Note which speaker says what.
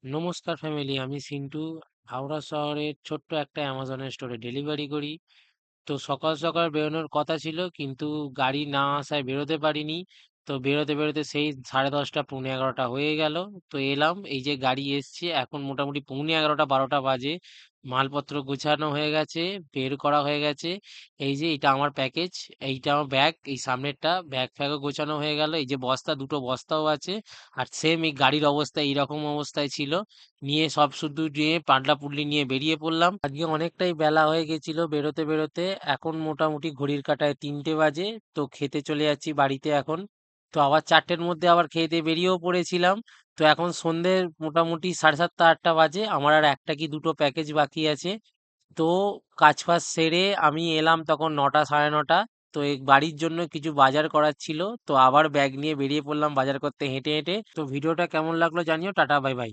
Speaker 1: নমস্কার ফ্যামিলি, আমি সিন্টু। হাওড়া শহরের ছোট্ট একটা অ্যামাজনের স্টোরে ডেলিভারি করি। তো সকাল সকাল বেরোনোর কথা ছিল, কিন্তু গাড়ি না আসায় বেরোতে পারিনি। তো বেরোতে বেরোতে সেই 10:30 11:30 হয়ে গেল। তো এলাম, এই যে গাড়ি এসছে, এখন মোটামুটি 11:30 12টা বাজে। মালপত্র গোছানো হয়ে গেছে, বের করা হয়ে গেছে। এই যে এটা আমার প্যাকেজ, এইটা আমার ব্যাগ, এই সামনেরটা ব্যাগ ফ্যাগও গোছানো হয়ে গেল। এই যে বস্তা, দুটো বস্তাও আছে। আর সেম এই গাড়ির অবস্থা এইরকম অবস্থায় ছিল। নিয়ে সব শুধু নিয়ে পাটলা পুটলি নিয়ে বেরিয়ে পড়লাম। আজকে অনেকটাই বেলা হয়ে গেছিল বেরোতে বেরোতে। এখন মোটামুটি ঘড়ির কাঁটায় 3টে বাজে। তো খেতে চলে যাচ্ছি বাড়িতে এখন। তো আবার 4টের মধ্যে আবার খেয়ে দিয়ে বেরিয়েও পড়েছিলাম। তো এখন সন্ধে মোটামুটি 7:30 8টা বাজে। আমার আর একটা কি দুটো প্যাকেজ বাকি আছে। তো কাজ ফাজ সেরে আমি এলাম তখন 9টা 9:30। তো এই বাড়ির জন্য কিছু বাজার করার ছিল। তো আবার ব্যাগ নিয়ে বেরিয়ে পড়লাম বাজার করতে হেঁটে হেঁটে। তো ভিডিওটা কেমন লাগলো জানিও। Tata, bye bye.